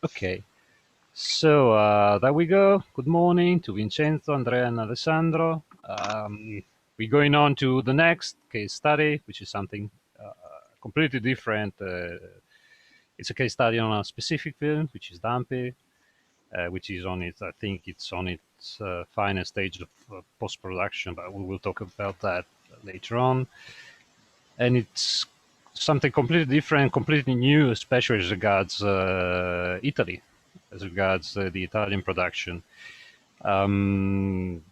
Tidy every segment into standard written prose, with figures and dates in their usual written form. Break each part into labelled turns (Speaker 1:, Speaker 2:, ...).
Speaker 1: Okay, so there we go. Good morning to Vincenzo, Andrea, and Alessandro. We're going on to the next case study, which is something completely different. It's a case study on a specific film, which is Dampyr, which is on its, I think it's on its final stage of post-production, but we will talk about that later on. And it's something completely different, completely new, especially as regards Italy, as regards the Italian production. Um,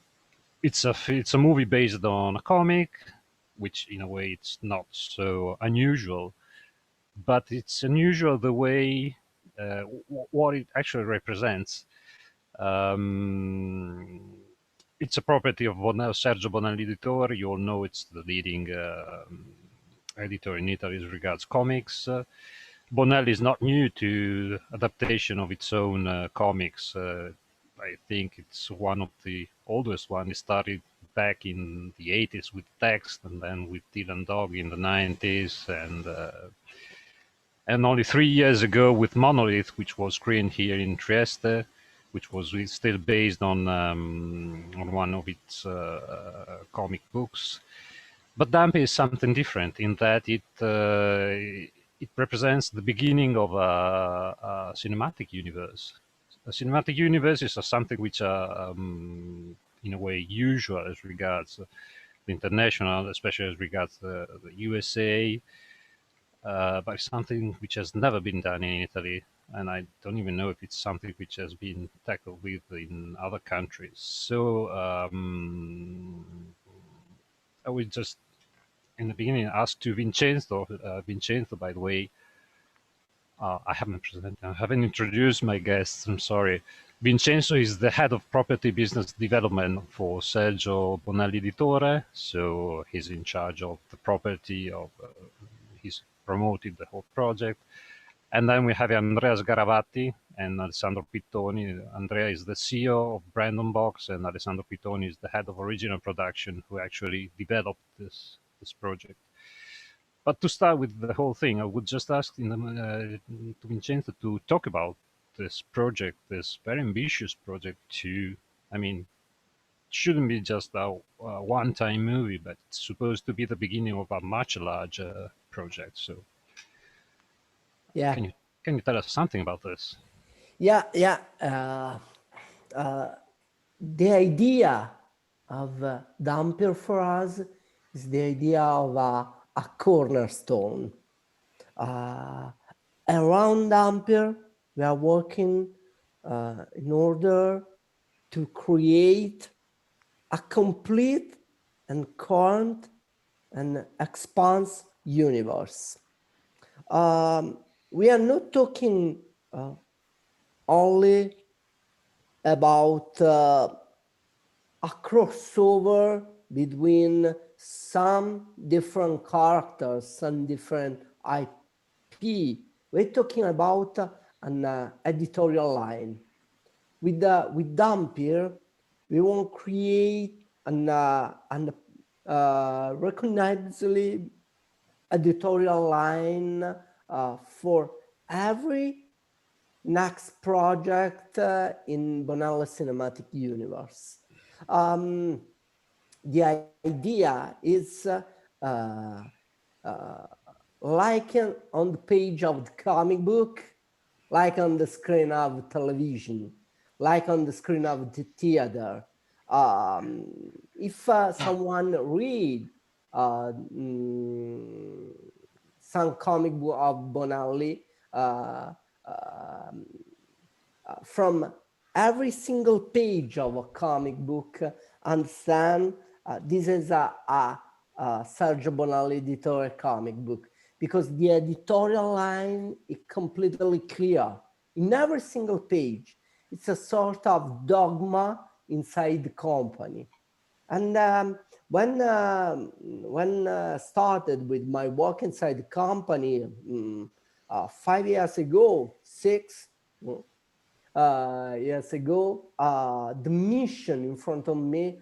Speaker 1: it's a movie based on a comic, which in a way it's not so unusual, but it's unusual the way what it actually represents. Um, it's a property of Sergio Bonelli Editore. You all know it's the leading editor in Italy as regards comics. Bonelli is not new to adaptation of its own comics. I think it's one of the oldest one. It started back in the 80s with Text, and then with Dylan Dog in the 90s, and only 3 years ago with Monolith, which was screened here in Trieste, which was still based on one of its comic books. But Dampyr is something different in that it represents the beginning of a cinematic universe. A cinematic universe is something which in a way usual as regards the international, especially as regards the USA, but it's something which has never been done in Italy, and I don't even know if it's something which has been tackled with in other countries. So I will just, in the beginning, ask to Vincenzo. Vincenzo, by the way, I haven't introduced my guests. I'm sorry. Vincenzo is the head of property business development for Sergio Bonelli Editore. So he's in charge of the property of. He's promoted the whole project. And then we have Andrea SGARAVATTI and Alessandro Pittoni. Andrea is the CEO of Brandon Box, and Alessandro Pittoni is the head of original production, who actually developed this project. But to start with the whole thing, I would just ask to Vincenzo to talk about this project, this very ambitious project. I mean, it shouldn't be just a one-time movie, but it's supposed to be the beginning of a much larger project. So,
Speaker 2: Yeah,
Speaker 1: can you tell us something about this?
Speaker 2: yeah. The idea of Dampyr for us is the idea of a cornerstone. Around Dampyr, we are working in order to create a complete and current and expanse universe. We are not talking only about a crossover between some different characters, some different IP. We're talking about an editorial line. With Dampyr, we want to create an recognizably editorial line for every next project in Bonelli Cinematic Universe. The idea is like on the page of the comic book, like on the screen of television, like on the screen of the theater. If someone read some comic book of Bonelli, from every single page of a comic book, understand this is a Sergio Bonelli Editore comic book, because the editorial line is completely clear. In every single page, it's a sort of dogma inside the company. And when started with my work inside the company 5 years ago, 6 years ago, the mission in front of me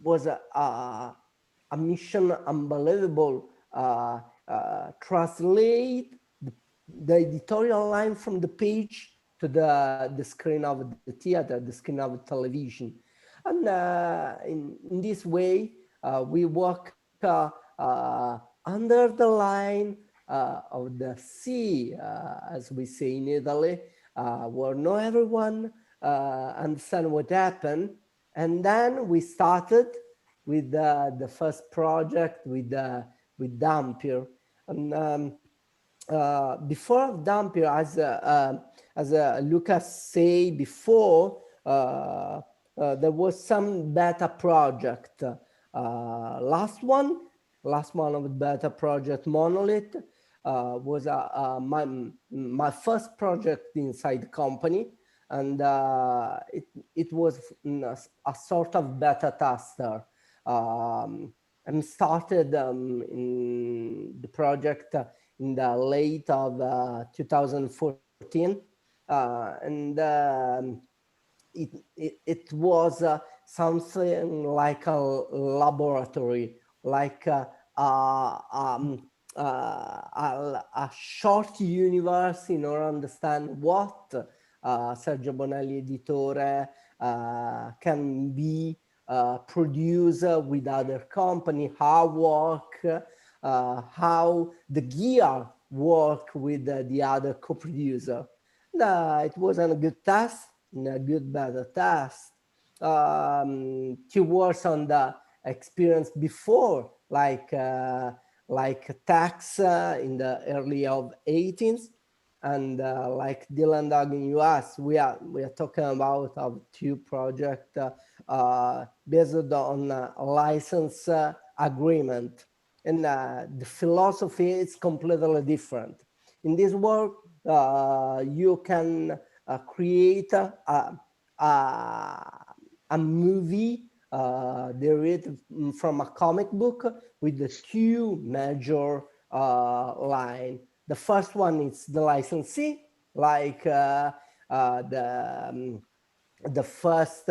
Speaker 2: was a mission unbelievable. Translate the the editorial line from the page to the screen of the theater, the screen of television. And in this way, we work under the line of the sea, as we say in Italy, where not everyone understand what happened. And then we started with the first project with Dampyr. And before Dampyr, as Lucas said before, there was some beta project. Last one of the beta project, Monolith, was my first project inside the company, and it was a sort of beta tester. And started in the project in the late of 2014, and it was something like a laboratory, like a short universe in order to understand what Sergio Bonelli Editore can be produce with other company, how work, how the gear work with the other co-producer. It wasn't a good test, a good beta test. 2 words on the experience before, like Tax in the early of 18th, and like Dylan Dog in US, we are talking about 2 projects based on a license agreement, and the philosophy is completely different. In this work, you can create a movie derived from a comic book with the 2 major line. The first one is the licensee, like the first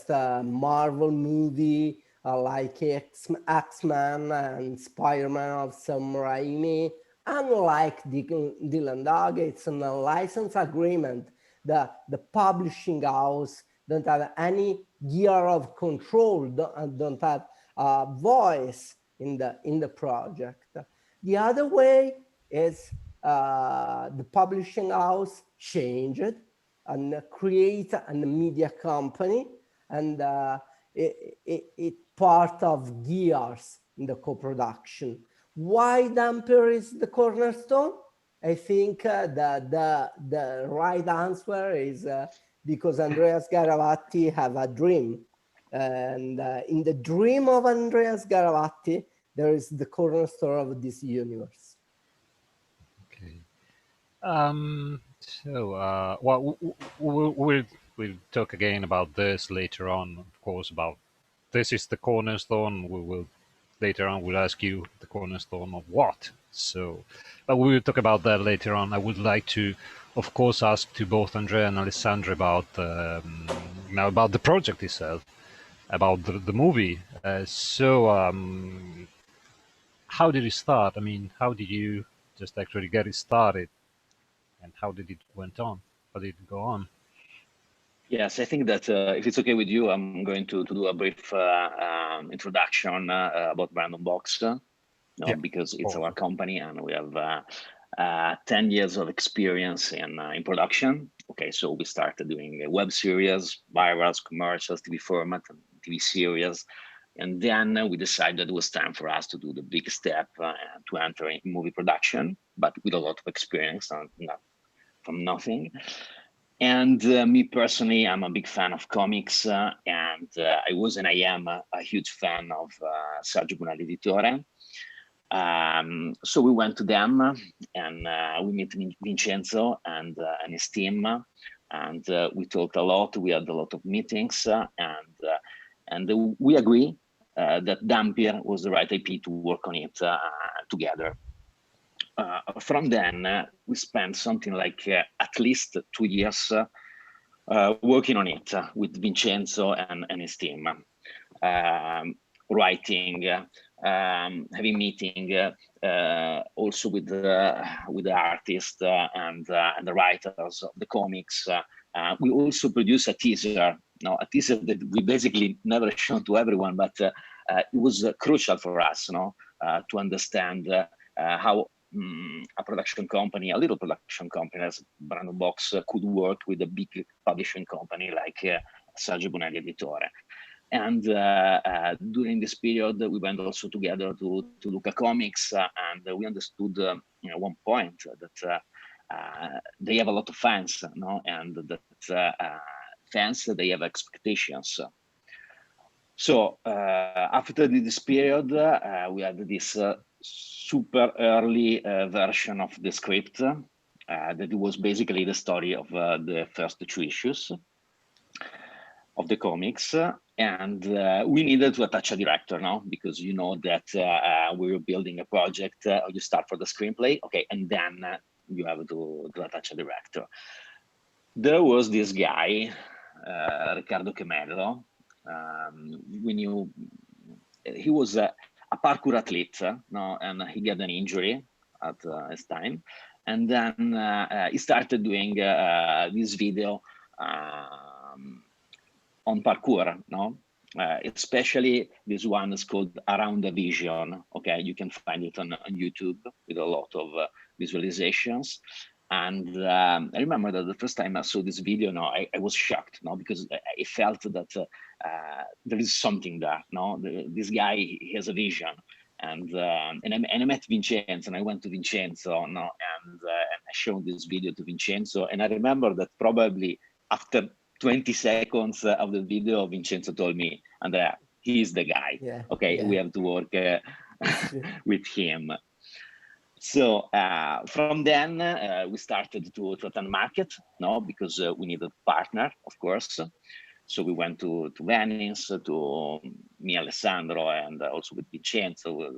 Speaker 2: Marvel movie, like X-Men and Spider-Man of Sam Raimi. Unlike Dylan Dog, it's a license agreement. The publishing house don't have any gear of control, don't have a voice in the project. The other way is the publishing house changed and create a media company, and it part of gears in the co-production. Why Dampyr is the cornerstone? I think the right answer is because Andrea SGARAVATTI have a dream. And in the dream of Andrea SGARAVATTI, there is the cornerstone of this universe.
Speaker 1: Okay. Well, we'll talk again about this later on, of course, about this is the cornerstone. We will later on, we'll ask you the cornerstone of what. So, but we will talk about that later on. I would like to, of course, ask to both Andrea and Alessandro about now about the project itself, about the movie. How did it start? I mean, how did you just actually get it started, and how did it went on? How did it go on?
Speaker 3: Yes, I think that if it's okay with you, I'm going to do a brief introduction about Random Box, because it's our company and we have 10 years of experience in production. Okay, so we started doing web series, virals, commercials, TV format, and TV series. And then we decided it was time for us to do the big step to enter in movie production, but with a lot of experience, not from nothing. And me personally, I'm a big fan of comics, and I was and I am a huge fan of Sergio Bonelli Editore. So we went to them and we met Vincenzo and his team, and we talked a lot. We had a lot of meetings, and we agree that Dampyr was the right IP to work on it together. From then, we spent something like at least 2 years working on it with Vincenzo and his team, writing, having meeting also with the artist and the writers of the comics. We also produce a teaser, a teaser that we basically never shown to everyone, but it was crucial for us, to understand how a production company, a little production company as Brandon Box could work with a big publishing company like Sergio Bonelli Editore. And during this period, we went also together to Luca Comics, and we understood at one point that they have a lot of fans, and that fans, they have expectations. So after this period, we had this super early version of the script that was basically the story of the first 2 issues of the comics, and we needed to attach a director now, because you know that we were building a project. You start for the screenplay, okay, and then you have to attach a director. There was this guy, Riccardo Chemello. We knew he was a parkour athlete, and he got an injury at his time, and then he started doing this video on parkour, especially this one is called Around the Vision. Okay, you can find it on YouTube with a lot of visualizations. And I remember that the first time I saw this video, I was shocked, because I felt that there is something there. This guy, he has a vision, and I met Vincenzo, and I went to Vincenzo, and I showed this video to Vincenzo, and I remember that probably after 20 seconds of the video, Vincenzo told me, Andrea, he's the guy. Yeah, okay, yeah. We have to work with him. So from then we started to attend market, because we needed a partner, of course. So we went to Venice, to me, Alessandro, and also with Vincenzo,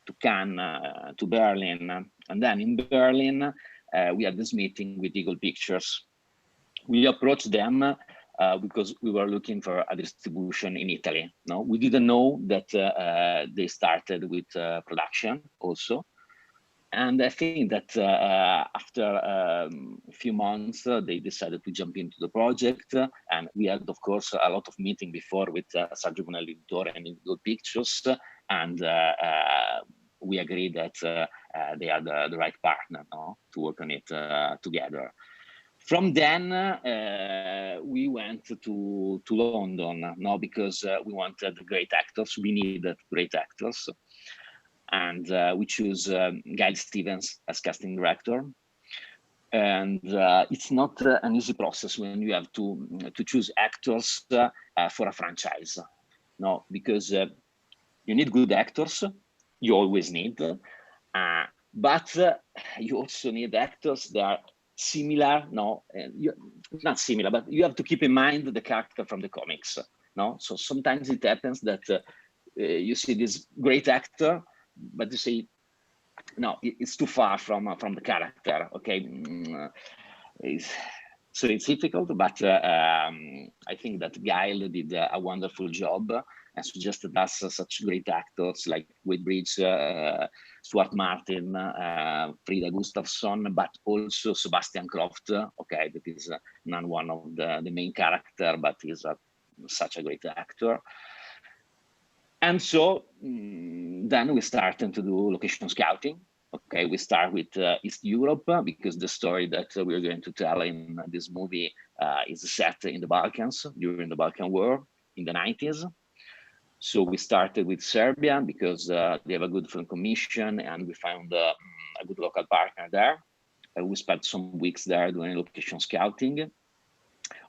Speaker 3: to Cannes, to Berlin. And then in Berlin, we had this meeting with Eagle Pictures. We approached them because we were looking for a distribution in Italy. We didn't know that they started with production also. And I think that after a few months, they decided to jump into the project. And we had, of course, a lot of meeting before with Sergio Bonelli Editore and Indigo Pictures. And we agreed that they are the right partner to work on it together. From then, we went to London, because we wanted great actors. We needed great actors. And we choose Gail Stevens as casting director. And it's not an easy process when you have to choose actors for a franchise. Because you need good actors, you always need, but you also need actors that are similar, not similar, but you have to keep in mind the character from the comics. So sometimes it happens that you see this great actor, but you say, no, it's too far from the character. Okay, so it's difficult, but I think that Gail did a wonderful job and suggested us such great actors like Wade Bridge, Stuart Martin, Frida Gustafsson, but also Sebastian Croft. Okay, that is not one of the main character, but is such a great actor. And so then we started to do location scouting. Okay, we start with East Europe because the story that we're going to tell in this movie is set in the Balkans during the Balkan War in the 90s. So we started with Serbia because they have a good film commission and we found a good local partner there. We spent some weeks there doing location scouting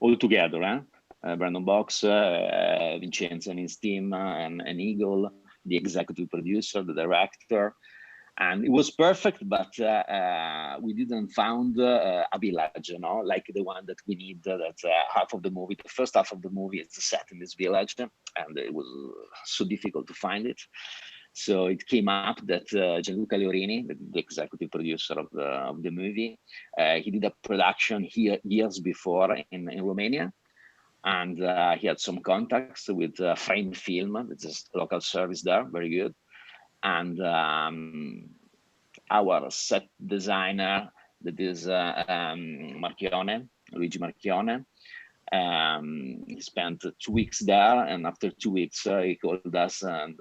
Speaker 3: all together. Brandon Box, Vincenzo and his team, and Eagle, the executive producer, the director. And it was perfect, but we didn't found a village, like the one that we need. That half of the movie, the first half of the movie is set in this village, and it was so difficult to find it. So it came up that Gianluca Leorini, the executive producer of the movie, he did a production here years before in Romania. And he had some contacts with Frame Film, which is a local service there, very good. and our set designer, that is Luigi Marchione. He spent 2 weeks there, and after 2 weeks he called us and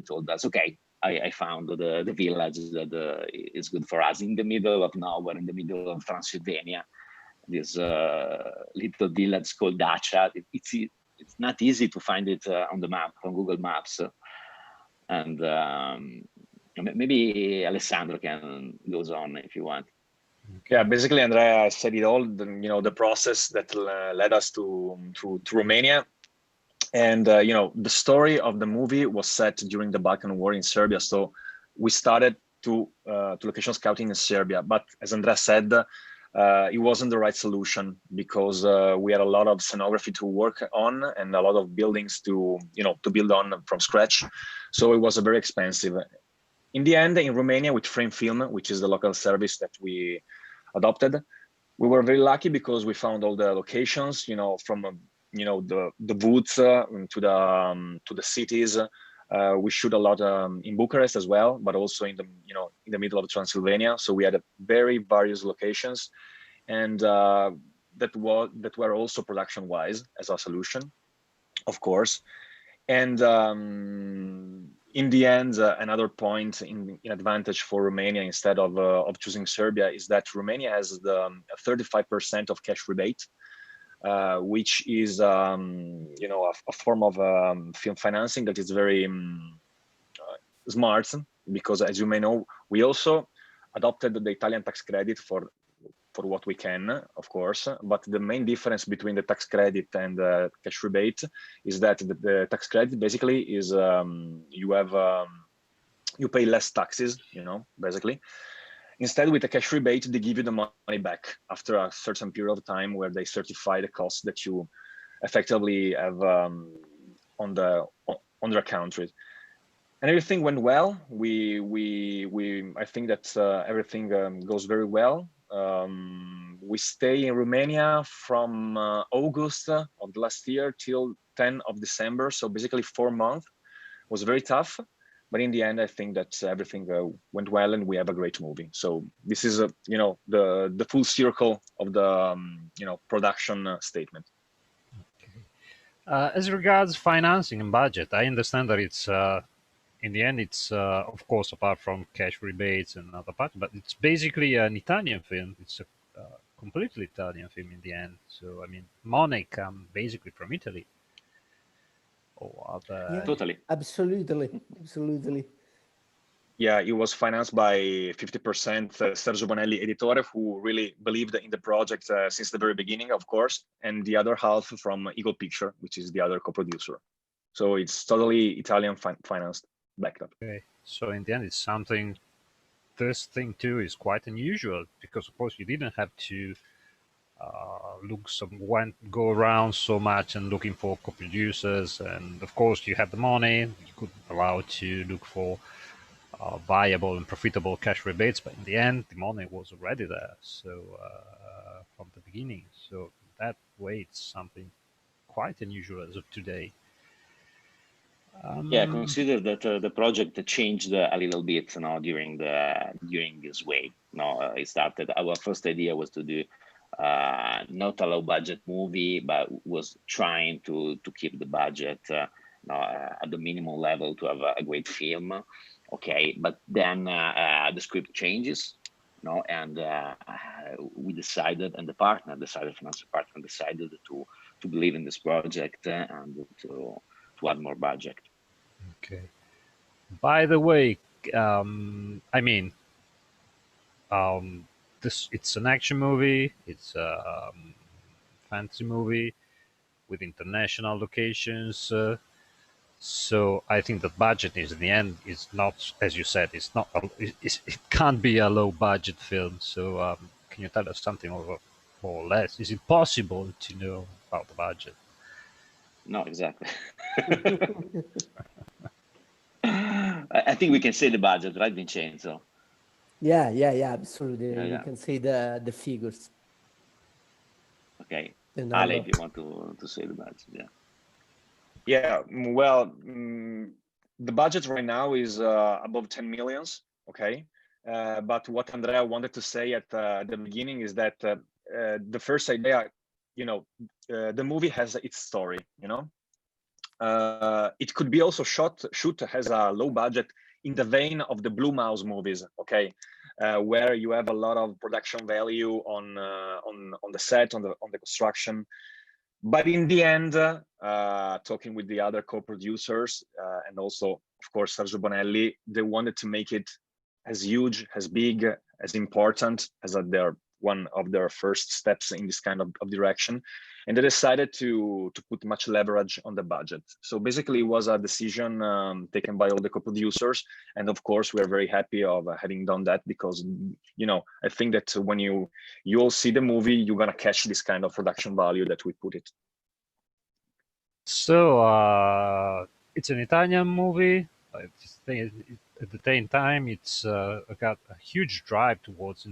Speaker 3: told us, okay, I found the village that is good for us, in the middle of nowhere, in the middle of Transylvania. This little village called Dacia. It's not easy to find it on the map, on Google Maps. And maybe Alessandro can goes on if you want.
Speaker 4: Yeah, basically Andrea said it all. The process that led us to Romania, and the story of the movie was set during the Balkan War in Serbia. So we started to location scouting in Serbia, but as Andrea said, it wasn't the right solution, because we had a lot of scenography to work on and a lot of buildings to build on from scratch. So it was very expensive. In the end, in Romania, with Frame Film, which is the local service that we adopted, we were very lucky because we found all the locations, from the woods to the cities. We shoot a lot in Bucharest as well, but also in the middle of Transylvania. So we had very various locations, and that were also production-wise as a solution, of course. And in the end, another point in advantage for Romania instead of choosing Serbia is that Romania has the 35% of cash rebate, which is a form of film financing that is very smart, because as you may know, we also adopted the Italian tax credit for what we can, of course, but the main difference between the tax credit and the cash rebate is that the tax credit basically is you pay less taxes, basically. Instead, with the cash rebate, they give you the money back after a certain period of time, where they certify the costs that you effectively have on their country. And everything went well. I think that everything goes very well. We stay in Romania from August of the last year till 10 of December. So basically 4 months. Was very tough, but in the end, I think that everything went well, and we have a great movie. So this is the full circle of the production statement.
Speaker 1: As regards financing and budget, I understand that it's in the end, it's of course, apart from cash rebates and other parts, but it's basically an Italian film. It's a completely Italian film in the end. So I mean, money come basically from Italy. Or other...
Speaker 2: Yeah,
Speaker 3: Totally.
Speaker 2: Absolutely.
Speaker 4: Yeah, it was financed by 50% Sergio Bonelli Editore, who really believed in the project since the very beginning, of course, and the other half from Eagle Picture, which is the other co-producer. So it's totally Italian financed, backed up.
Speaker 1: Okay, so in the end, it's something. This thing too is quite unusual, because of course you didn't have to go around so much and looking for co-producers, and of course you had the money. You could allow to look for viable and profitable cash rebates, but in the end, the money was already there. So from the beginning, so that way it's something quite unusual as of today.
Speaker 3: Yeah, consider that the project changed a little bit, during this way. It started. Our first idea was to do not a low budget movie, but was trying to keep the budget at the minimum level to have a great film. Okay, but then the script changes, and we decided, and the financial partner decided to believe in this project and to add more budget.
Speaker 1: Okay. By the way, I mean, it's an action movie. It's a fantasy movie with international locations. So I think the budget is in the end is not, as you said, it's not. It can't be a low budget film. So can you tell us something more or less? Is it possible to know about the budget?
Speaker 3: No, exactly. I think we can say the budget, right, Vincenzo?
Speaker 2: Yeah, absolutely.
Speaker 3: Yeah.
Speaker 2: You can say the figures.
Speaker 3: Okay.
Speaker 2: The
Speaker 3: Ale,
Speaker 2: number.
Speaker 3: if you want to say the budget, yeah.
Speaker 4: Yeah, well, the budget right now is above 10 millions. Okay. But what Andrea wanted to say at the beginning is that the first idea, the movie has its story, it could be also shoot as a low budget in the vein of the Blue Mouse movies, okay, where you have a lot of production value on the set, on the construction. But in the end, talking with the other co-producers and also, of course, Sergio Bonelli, they wanted to make it as huge, as big, as important as one of their first steps in this kind of direction. And they decided to put much leverage on the budget. So basically it was a decision taken by all the co-producers. And of course, we're very happy of having done that because, I think that when you all see the movie, you're gonna catch this kind of production value that we put it.
Speaker 1: So it's an Italian movie. At the same time, it's got a huge drive towards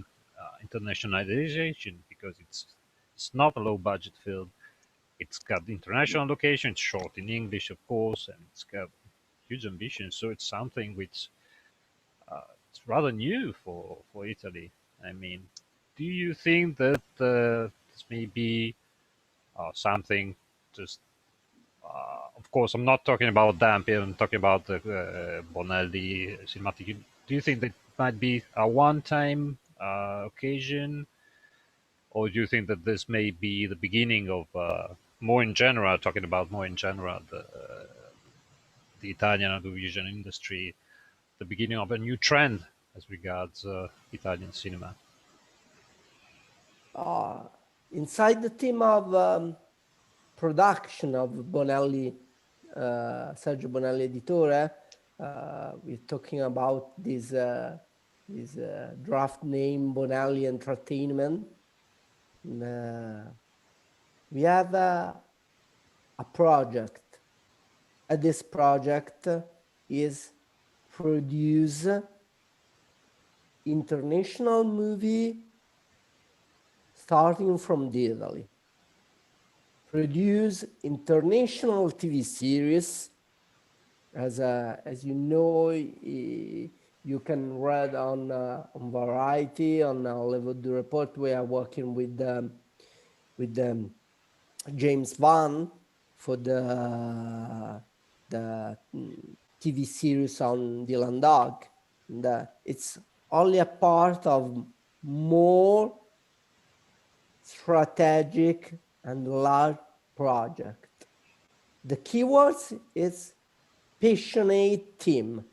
Speaker 1: internationalization because it's not a low-budget film. It's got international location. It's shot in English, of course, and it's got huge ambition. So it's something which it's rather new for Italy. I mean, do you think that this may be something just? Of course, I'm not talking about Dampyr. I'm talking about the Bonelli cinematic. Do you think that might be a one-time occasion, or do you think that this may be the beginning of more in general? Talking about more in general, the Italian audiovisual industry, the beginning of a new trend as regards Italian cinema.
Speaker 2: Inside the team of production of Bonelli, Sergio Bonelli Editore, we're talking about this draft name Bonelli Entertainment. We have a project, and this project is produce international movie starting from Italy. Produce international TV series. As you know, you can read on Variety, on Hollywood Report. We are working with James Van for the TV series on Dylan Dog. And, it's only a part of more strategic and large project. The keywords is passionate team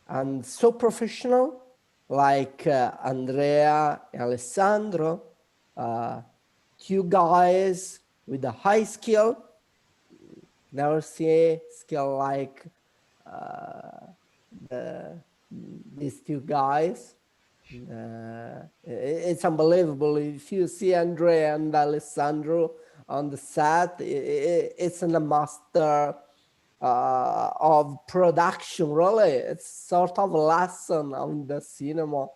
Speaker 2: and so professional like Andrea and Alessandro, two guys with a high skill, never see skill like these two guys. It's unbelievable. If you see Andrea and Alessandro on the set, it's a master of production, really. It's sort of a lesson on the cinema.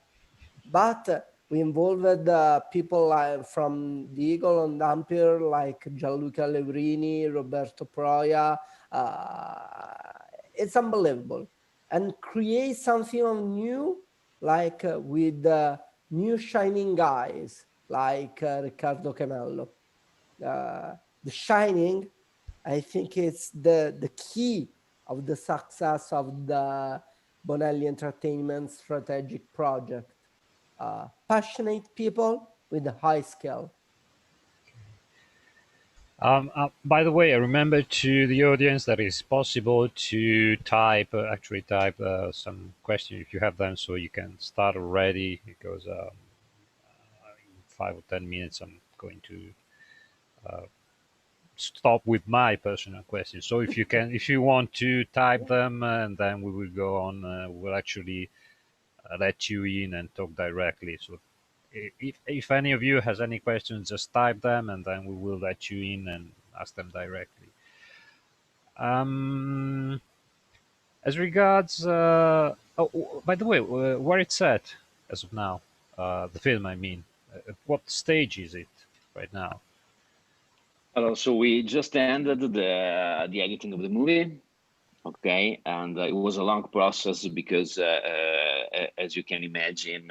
Speaker 2: But we involved people from the Eagle and Dampyr, like Gianluca Levrini, Roberto Proia. It's unbelievable. And create something new, like with new shining guys, like Riccardo Camello. The Shining, I think it's the key of the success of the Bonelli Entertainment strategic project. Passionate people with a high skill.
Speaker 1: By the way, I remember to the audience that it's possible to actually type some questions if you have them, so you can start already, because in 5 or 10 minutes I'm going to stop with my personal questions. So if you want to type them, and then we will go on, we'll actually let you in and talk directly. So if any of you has any questions, just type them, and then we will let you in and ask them directly. As regards, by the way, where it's at as of now, the film, I mean, at what stage is it right now?
Speaker 3: So we just ended the editing of the movie. Okay, and it was a long process because, as you can imagine,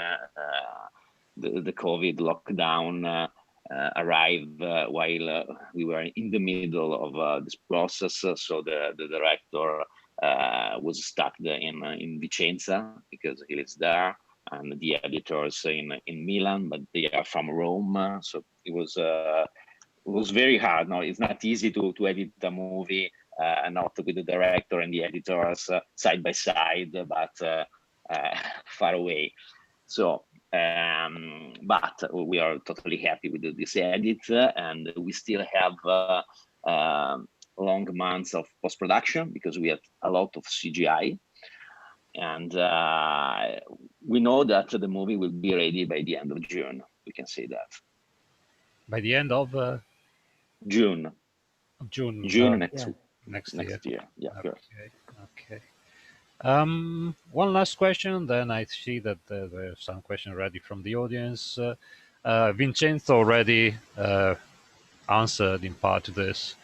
Speaker 3: the COVID lockdown arrived while we were in the middle of this process. So the director was stuck in Vicenza because he lives there, and the editors in Milan, but they are from Rome. So it was very hard. No, it's not easy to edit a movie and not with the director and the editors side by side, but far away. So, but we are totally happy with this edit, and we still have long months of post-production because we had a lot of CGI. And we know that the movie will be ready by the end of June. We can say that.
Speaker 1: By the end of
Speaker 3: June.
Speaker 1: June.
Speaker 3: June
Speaker 1: next
Speaker 3: year. Yeah.
Speaker 1: Okay. Okay. One last question, then I see that there are some questions ready from the audience. Vincenzo already answered in part to this.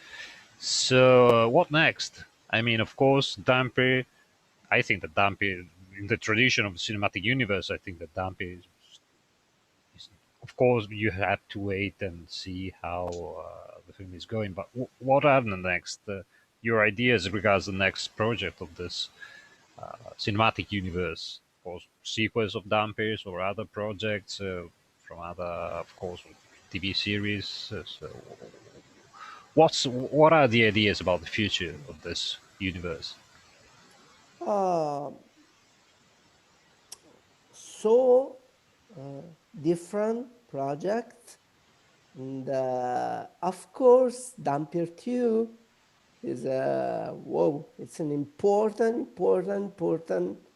Speaker 1: So what next? I mean, of course, Dampyr. I think that Dampyr, in the tradition of the cinematic universe, I think that Dampyr is, of course, you have to wait and see how the film is going. But what are the next, your ideas regards the next project of this cinematic universe, or sequels of Dampyrs or other projects from other, of course, TV series? So what are the ideas about the future of this universe?
Speaker 2: So different projects, and of course Dampyr 2 is it's an important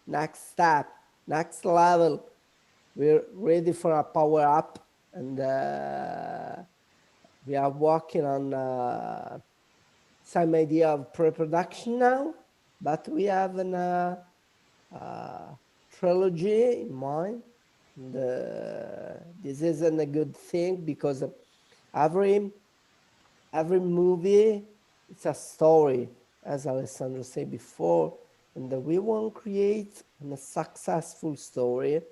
Speaker 2: next step, next level. We're ready for a power up, and we are working on some idea of pre-production now, but we have an trilogy in mind. And, this isn't a good thing because every movie, it's a story, as Alessandro said before, and we want to create a successful story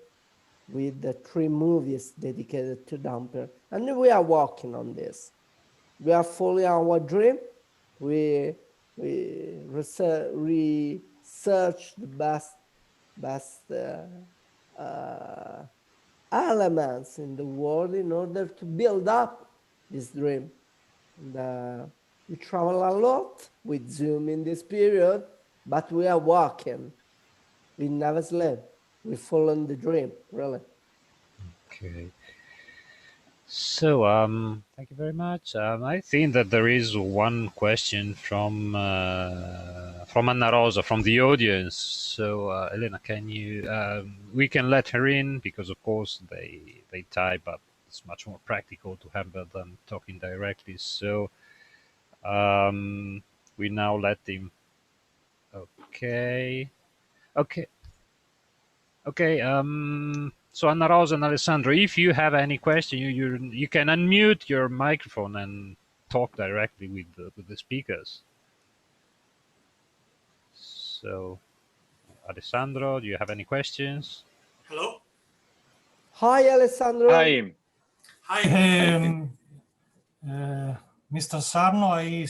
Speaker 2: with the 3 movies dedicated to Dampyr, and we are working on this. We are following our dream. We research the best elements in the world in order to build up this dream. And we travel a lot with Zoom in this period, but we are working. We never sleep. We follow the dream, really.
Speaker 1: Okay. So, thank you very much. I think that there is one question from Anna Rosa from the audience. So, Elena, can you? We can let her in because, of course, they type, but it's much more practical to have them talking directly. So, we now let him. Okay. Okay. Okay. So Anna Rosa and Alessandro, if you have any question, you can unmute your microphone and talk directly with the speakers. So, Alessandro, do you have any questions?
Speaker 5: Hello.
Speaker 2: Hi, Alessandro.
Speaker 4: Hi.
Speaker 5: Hi. Mr. Sarno, I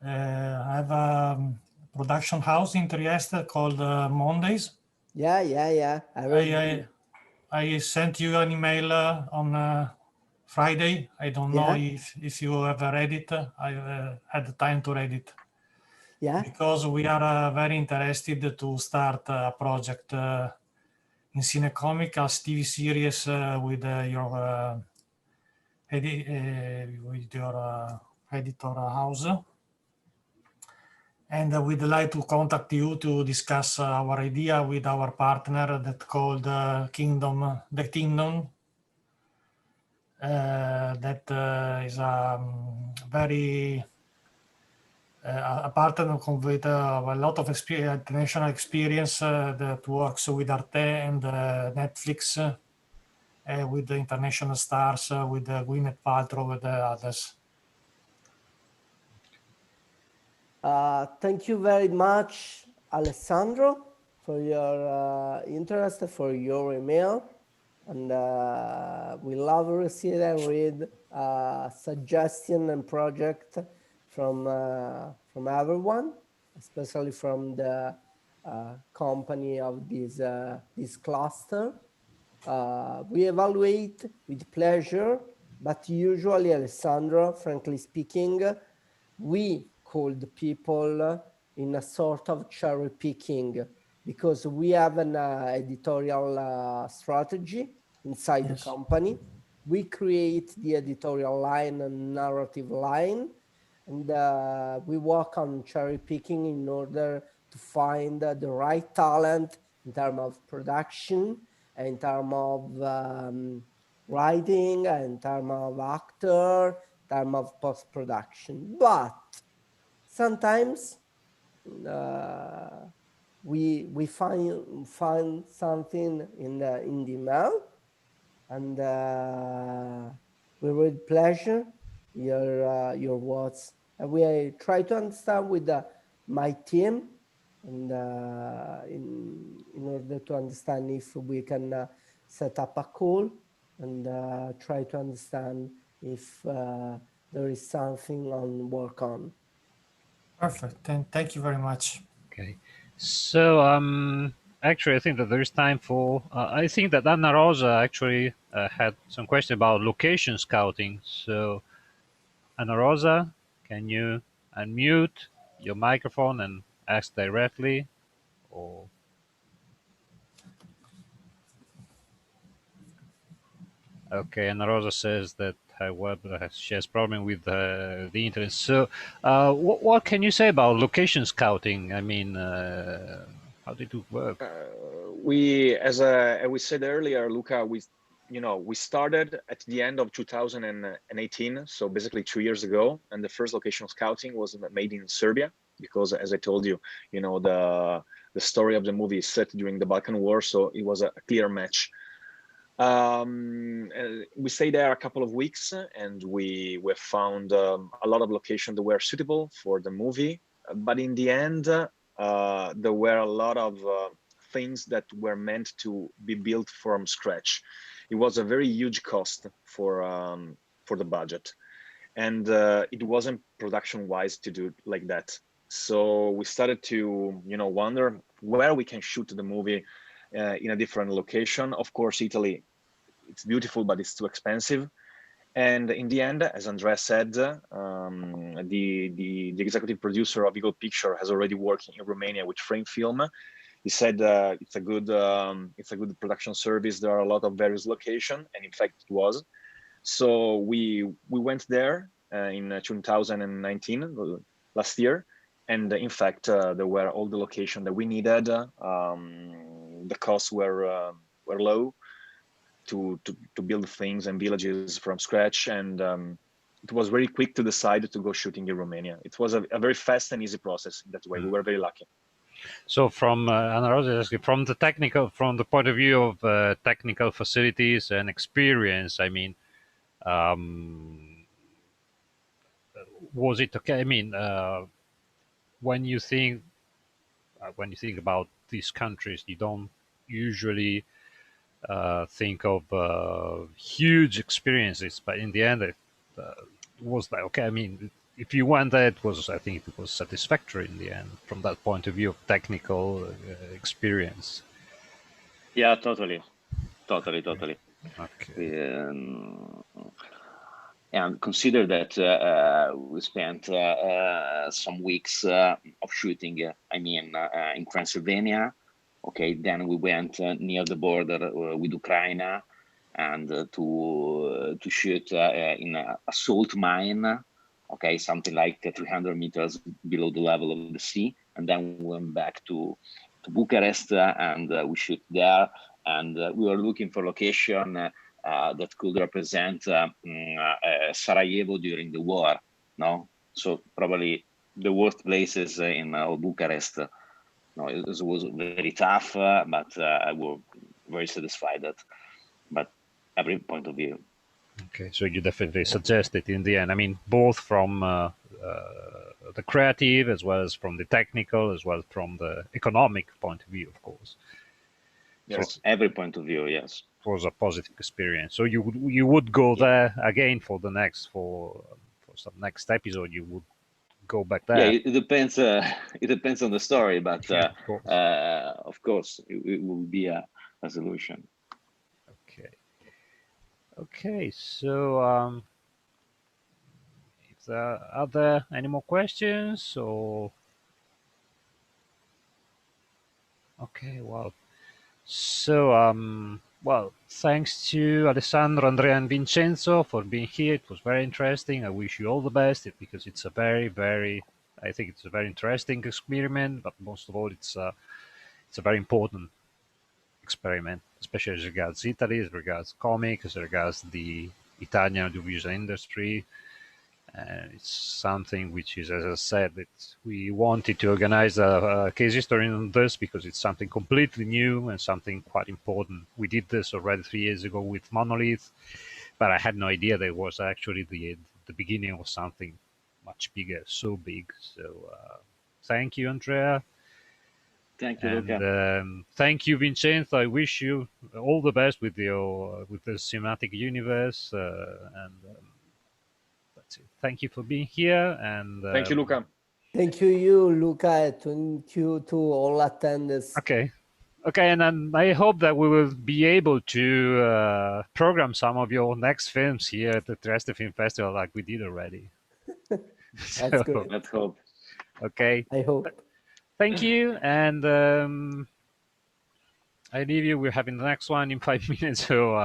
Speaker 5: have a production house in Trieste called Mondays.
Speaker 2: Yeah.
Speaker 5: I sent you an email on Friday. I don't know if you have read it. I had the time to read it.
Speaker 2: Yeah.
Speaker 5: Because we are very interested to start a project in cinecomics as TV series with your editor house. And we'd like to contact you to discuss our idea with our partner that called The Kingdom. That is a very a partner with a lot of international experience that works with Arte and Netflix, with the international stars, with Gwyneth Paltrow, with others.
Speaker 2: Thank you very much, Alessandro, for your interest, for your email. And we love to receive and read suggestion and project from everyone, especially from the company of this cluster. We evaluate with pleasure, but usually, Alessandro, frankly speaking, we called people in a sort of cherry picking because we have an editorial strategy inside the company. We create the editorial line and narrative line, and we work on cherry picking in order to find the right talent in terms of production, in terms of writing, in terms of actor, in terms of post-production. But sometimes we find something in the mail, and we with pleasure your words, and we try to understand with my team, and in order to understand if we can set up a call and try to understand if there is something on work on.
Speaker 5: Perfect. And thank you very much.
Speaker 1: Okay. So actually, I think that there is time for. I think that Anna Rosa actually had some question about location scouting. So Anna Rosa, can you unmute your microphone and ask directly, or? Okay, Anna Rosa says that her web she has problem with the internet. So, what can you say about location scouting? I mean, how did it work?
Speaker 4: As we said earlier, Luca, we started at the end of 2018, so basically 2 years ago, and the first location scouting was made in Serbia because, as I told you, the story of the movie is set during the Balkan War, so it was a clear match. We stayed there a couple of weeks, and we found a lot of locations that were suitable for the movie. But in the end, there were a lot of things that were meant to be built from scratch. It was a very huge cost for the budget, and it wasn't production-wise to do it like that. So we started to wonder where we can shoot the movie in a different location. Of course, Italy, it's beautiful, but it's too expensive. And in the end, as Andrea said, the executive producer of Eagle Picture has already worked in Romania with Frame Film. He said it's a good production service. There are a lot of various locations, and in fact, it was. So we went there in 2019, last year, and in fact, there were all the locations that we needed. The costs were low to build things and villages from scratch, and it was very quick to decide to go shooting in Romania. It was a very fast and easy process that way. We were very lucky.
Speaker 1: So from Anna Rosa, from the point of view of technical facilities and experience, I mean, was it okay? I mean, when you think about these countries, you don't usually think of huge experiences, but in the end, it was like, okay. I mean, if you went there, I think it was satisfactory in the end from that point of view of technical experience.
Speaker 3: Yeah, totally.
Speaker 1: Okay.
Speaker 3: And consider that we spent some weeks of shooting, in Transylvania. Okay, then we went near the border with Ukraine and to shoot in a salt mine. Okay, something like 300 meters below the level of the sea, and then we went back to Bucharest and we shoot there. And we were looking for location that could represent Sarajevo during the war. No, so probably the worst places in Bucharest. No, it was very tough, but I was very satisfied that. But every point of view.
Speaker 1: Okay, so you definitely suggest it in the end. I mean, both from the creative as well as from the technical as well as from the economic point of view, of course.
Speaker 4: Yes.
Speaker 1: So
Speaker 3: Every point of view, yes.
Speaker 1: it was a positive experience. So you would go there again for the next for some next episode. You would go back there.
Speaker 3: Yeah, it depends. It depends on the story, but
Speaker 1: of course,
Speaker 3: it will be a solution.
Speaker 1: Okay. Okay. So if are there any more questions or? Okay. Well. So well, thanks to Alessandro, Andrea, and Vincenzo for being here. It was very interesting. I wish you all the best because it's a very, I think it's a very interesting experiment, but most of all, it's a very important experiment, especially as regards Italy, as regards comics, as regards the Italian audiovisual industry. It's something which is, as I said, we wanted to organize a case history on this because it's something completely new and something quite important. We did this already 3 years ago with Monolith, but I had no idea that it was actually the beginning of something much bigger, so big. So thank you, Andrea.
Speaker 3: Thank you,
Speaker 1: And
Speaker 3: Luca.
Speaker 1: thank you, Vincenzo. I wish you all the best with your with the cinematic universe and. Thank you for being here, and
Speaker 4: thank you, Luca.
Speaker 2: Thank you, Luca. Thank you to all attendees.
Speaker 1: Okay, and I hope that we will be able to program some of your next films here at the Trieste Film Festival, like we did already.
Speaker 2: That's good.
Speaker 3: Let's hope.
Speaker 1: Okay.
Speaker 2: I hope.
Speaker 1: Thank you, and I leave you. We're having the next one in 5 minutes, so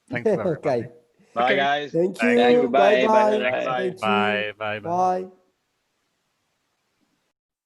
Speaker 1: thanks.
Speaker 2: Okay.
Speaker 4: Bye, guys.
Speaker 2: Thank
Speaker 3: Thank
Speaker 2: you.
Speaker 3: you. Bye.
Speaker 2: Bye.
Speaker 3: Bye.
Speaker 2: Thank you.
Speaker 1: Bye. Bye.
Speaker 2: Bye.